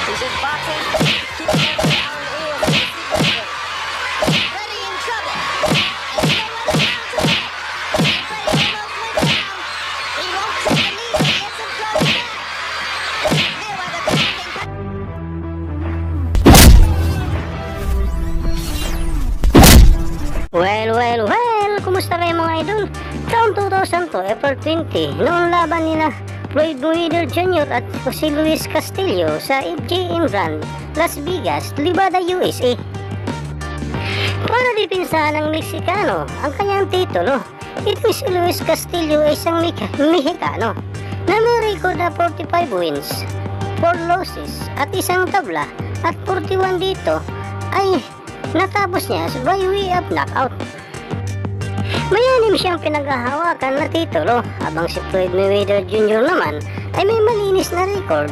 He's in boxing. Keep an eye on the ears. Ready in trouble. And Mayweather down to it. He almost went down. He won't take the knee, but he gets him close back. Mayweather Well, kumusta kayo mga idol? Taong 2002, April 20, noong laban nila Floyd Mayweather Jr. at Jose Luis Castillo sa MGM Grand, Las Vegas, Nevada, USA. Para dipinsahan ng Meksikano ang kanyang titulo, ito si Luis Castillo ay isang Mexicano na may record na 45 wins, 4 losses at isang tabla at 41 dito ay natapos niya by way of knockout. Mayanim siyang pinaghahawakan na titulo habang si Floyd Mayweather Jr. naman ay may malinis na record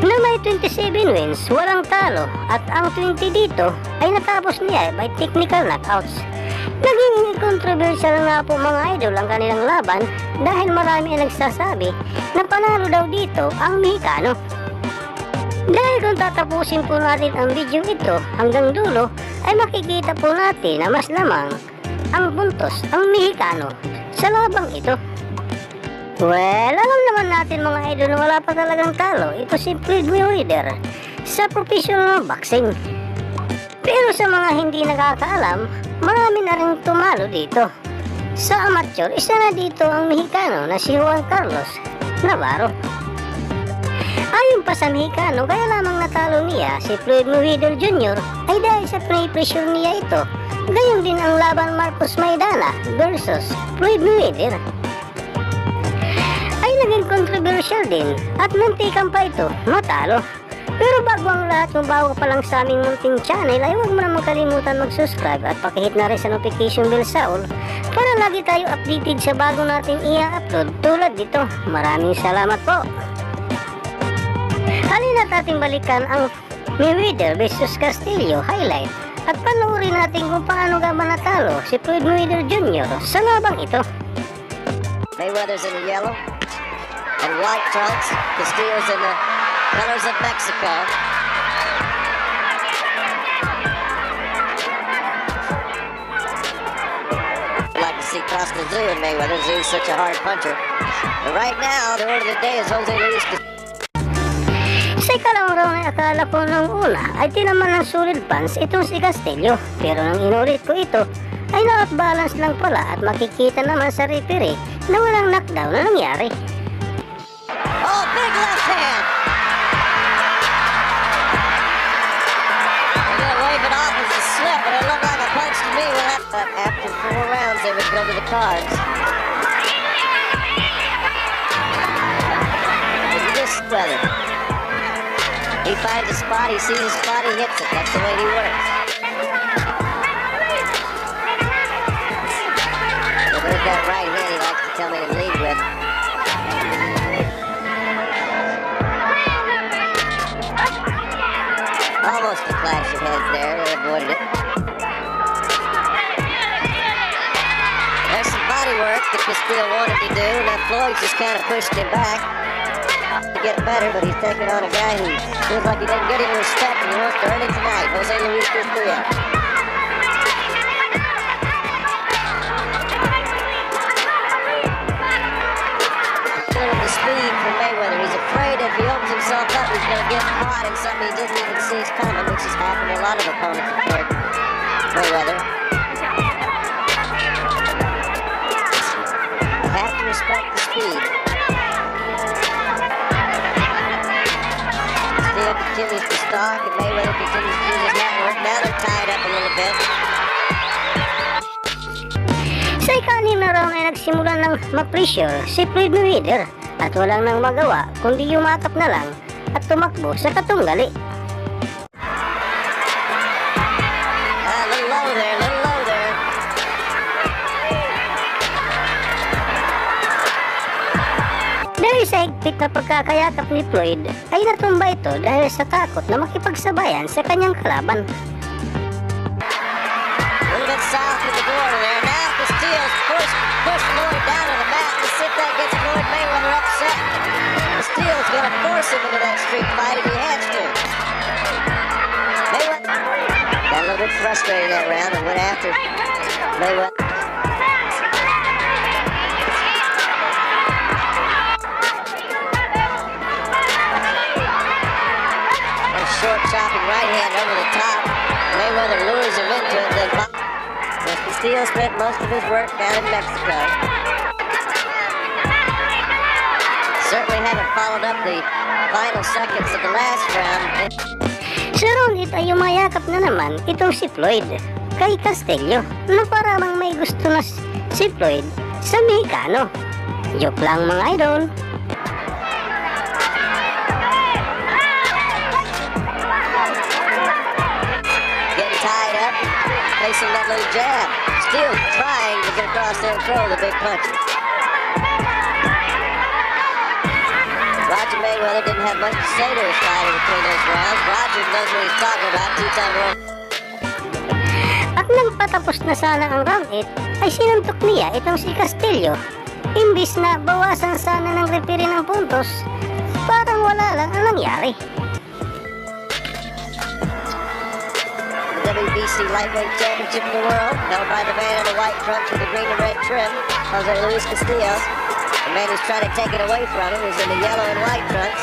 na may 27 wins, walang talo at ang 20 dito ay natapos niya by technical knockouts. Naging controversial nga po mga idol ang kanilang laban dahil marami ang nagsasabi na panalo daw dito ang Mexicano. Dahil kung tatapusin po natin ang video ito hanggang dulo ay makikita po natin na mas lamang ang puntos ang Mexicano sa labang ito. Well, alam naman natin mga idol na wala pa talagang talo ito si Floyd Mayweather sa professional boxing. Pero sa mga hindi nakakaalam, marami na rin tumalo dito. Sa amateur, isa na dito ang Mexicano na si Juan Carlos Navarro. Ayon pa sa Mexicano, kaya lamang natalo niya si Floyd Mayweather Jr. ay dahil sa pre-pressure niya ito. Gayon din ang laban Marcos Maidana versus Floyd Mayweather ay naging controversial din at muntikan pa ito matalo. Pero bago ang lahat, kung bago pa lang sa aming munting channel ay huwag mo naman kalimutan mag-subscribe at pakihit na rin sa notification bell sa all para lagi tayo updated sa bago nating i-upload tulad dito. Maraming salamat po. Halina't ating balikan ang Mayweather vs Castillo highlight at panoorin natin kung paano ka manatalo si Floyd Mayweather Jr. sa labang ito. Mayweather's in the yellow and white trunks. Castillo's in the colors of Mexico. I'd like to see Costa Zoo and Mayweather. Zoo's such a hard puncher. But right now, the order of the day is Jose Luis Castillo. Sa ikalawang round ay akala ko nung una ay tinaman ng solid punch itong si Castillo. Pero nang inulit ko ito ay na-outbalance lang pala at makikita naman sa referee na walang knockdown na nangyari. Oh, big left hand! They're gonna wave it off as a slip, but it looked like a punch to me. But after 4 rounds, they would go to the cards. This brother. He finds a spot, he sees a spot, he hits it. That's the way he works. But there's that right hand he likes to tell me to lead with. Almost a clash of heads there, they avoided it. There's some body work that Castillo wanted to do, and that Floyd just kind of pushed him back to get better, but he's taking on a guy who feels like he didn't get any respect and he wants to earn it tonight. Jose Luis Castillo. With the speed from Mayweather, he's afraid if he opens himself up, he's going to get caught in something he didn't even see is coming, which has happened to a lot of opponents before Mayweather. You have to respect the speed. Continues to stalk and Mayweather continues to use his network. Now they're tied up a little bit. Sa ika-6 na round ay nagsimula ng ma-pressure si Floyd Mayweather at walang nang magawa kundi yumakap na lang at tumakbo sa katunggali. Little low there, little low there. Dahil sa higpit na pagkakayakap ni Floyd ay natumba ito dahil sa takot na makipagsabayan sa kanyang kalaban. A little bit south of the border there. Now Castillo's pushed Floyd down to the mat. Let's see if that gets Floyd Mayweather upset. Castillo's going to force him into that street fight if he has. Floyd frustrated that round and went after Mayweather. A short chopping right hand over the top. Mayweather lures him into it, then Castillo spent most of his work down in Mexico. Certainly haven't followed up the final seconds of the last round. Sa round 8 ay umayakap na naman itong si Floyd kay Castillo na parang may gusto na si Floyd sa Mexicano. Joke lang mga idol. Getting tied up, placing that little jab. Still trying to get across there and throw the big punches. Roger Mayweather didn't have much to say to his fighter between those rounds. Roger knows what he's talking about, two-time world. At nang patapos na sana ang round 8, ay sinuntok niya itong si Castillo. Imbis na bawasan sana ng referee ng puntos, parang wala lang ang nangyari. The WBC Lightweight Championship of the World, held by the man in the white trunks with the green and red trim, Jose Luis Castillo. The man who's trying to take it away from him is in the yellow and white trunks,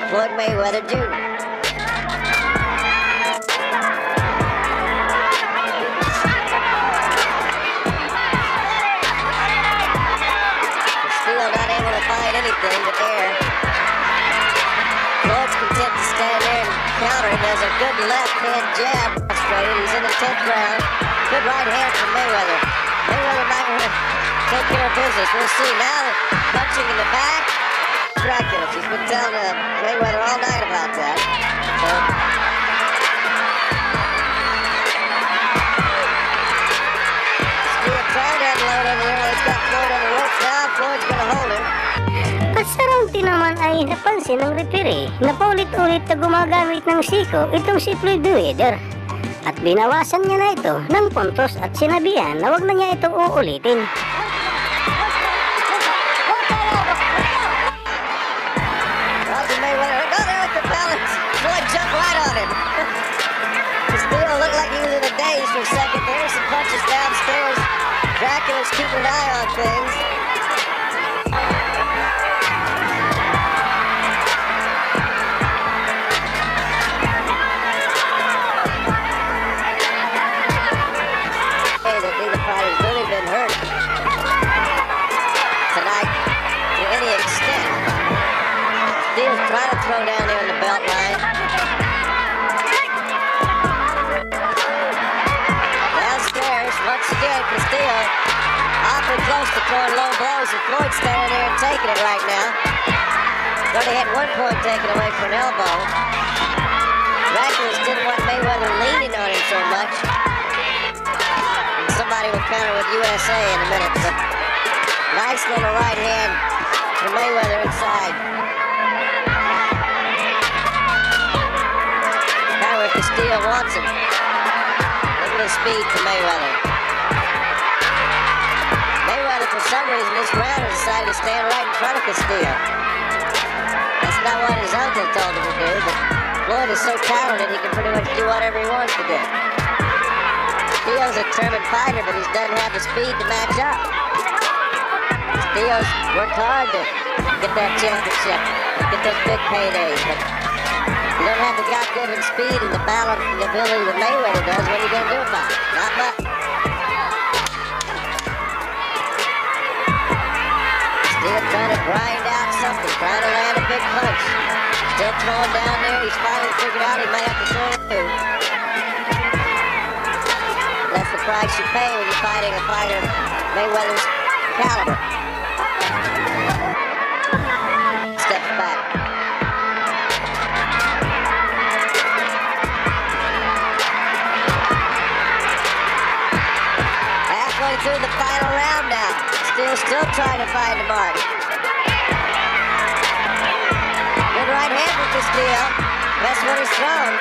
Floyd Mayweather Jr. Castillo not able to find anything but air. Floyd's content to stand there and counter him. There's a good left hand jab. Frustrated. He's in the 10th round. Good right hand from Mayweather. Mayweather might want to take care of business. We'll see. Now punching in the back. Miraculous. He's been telling Mayweather all night about that. So, still trying to unload over there. He's got Floyd on the ropes now. Floyd's going to hold him. At sa round 10 naman ay napansin ng referee na paulit-ulit na gumagamit ng siko itong si Floyd Mayweather. At binawasan niya na ito ng puntos at sinabihan na wag na niya ito uulitin. Roger Mayweather, go there with the balance. Floyd jumped right on him. Castillo looked like he was in a daze for a second there. Some punches downstairs. Dracula's keeping an eye on things. That neither fighter's really been hurt tonight to any extent. Steele's trying to throw down there in the belt line. Downstairs, once again, Castillo awfully close to throwing low blows, and Floyd's standing there and taking it right now. Thought he had one point taken away for an elbow. Dracula's didn't want Mayweather leaning on him so much. Somebody will counter with USA in a minute, but nice little right hand from Mayweather inside. Kind of where Castillo wants him. Look at his speed to Mayweather. Mayweather, for some reason, this round has decided to stand right in front of Castillo. That's not what his uncle told him to do, but Floyd is so talented he can pretty much do whatever he wants to do. Castillo's a determined fighter, but he doesn't have the speed to match up. Castillo's worked hard to get that championship, get those big paydays, but you don't have the God-given speed and the balance and the ability that Mayweather does. What are you going to do about it? Not much. Still trying to grind out something, trying to land a big punch. Still throwing down there. He's finally figured out he might have to throw it too. That's the price you pay when you're fighting a fighter Mayweather's caliber. Steps back. Halfway through the final round now. Still trying to find the mark. Good right hand for Castillo. Best one he's thrown.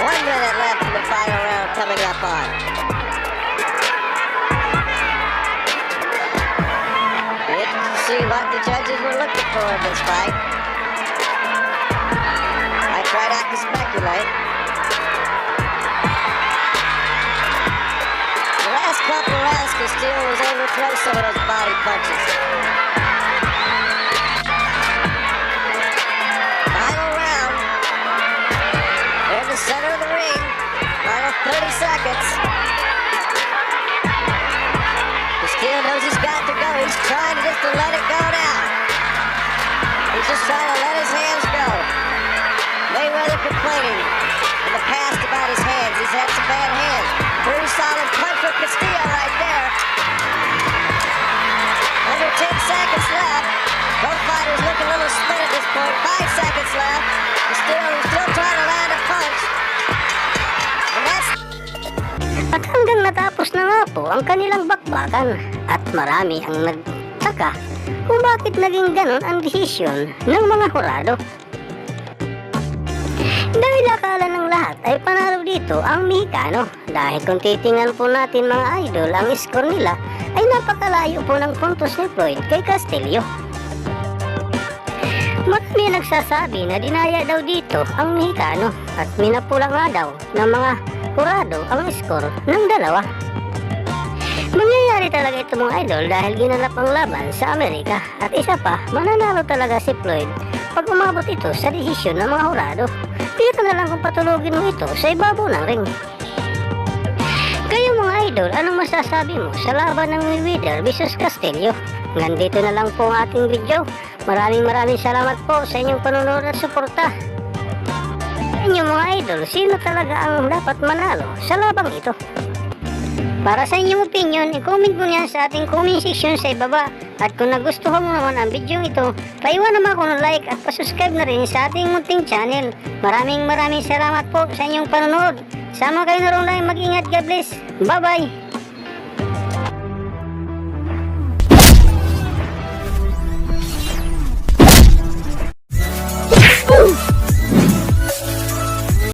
1 minute left in the final round coming up on. Interesting to see what the judges were looking for in this fight. I try not to speculate. The last couple of rounds, Castillo was able to throw some of those body punches. Final round. They're in the center of the ring. Final 30 seconds. Castillo knows he's got to go. He's trying just to let it go now. He's just trying to let his hands go. Mayweather complaining in the past about his hands. He's had some bad hands. Pretty solid punch from Castillo right there. Under 10 seconds left. Both fighters look a little split at this point. 5 seconds left. Castillo is still trying to land a punch. And that's At hanggang natapos na nga po ang kanilang bakbakan at marami ang nagtaka kung bakit naging ganon ang desisyon ng mga hurado. Dahil akala ng lahat ay panalo dito ang Mexicano dahil kung titingnan po natin mga idol ang score nila ay napakalayo po ng puntos ni Floyd kay Castillo. Marami nagsasabi na dinaya daw dito ang Mexicano at minapula nga daw ng mga hurado ang score ng dalawa. Mangyayari talaga ito mga idol dahil ginanap ang laban sa Amerika at isa pa, mananalo talaga si Floyd pag umabot ito sa desisyon ng mga hurado. Dito na lang kung patulogin mo ito sa ibabaw ng ring. Kayo mga idol, anong masasabi mo sa laban ng Mayweather vs Castillo? Hanggang dito na lang po ang ating video. Maraming salamat po sa inyong panonood at suporta. Inyo mga idol, sino talaga ang dapat manalo sa labang ito? Para sa inyong opinion, i-comment mo yan sa ating comment section sa ibaba. At kung nagustuhan mo naman ang video ito, paiwan naman ako ng like at pasubscribe na rin sa ating munting channel. Maraming salamat po sa inyong panonood. Sama kayo na rin lang, mag-ingat, God bless. Bye bye!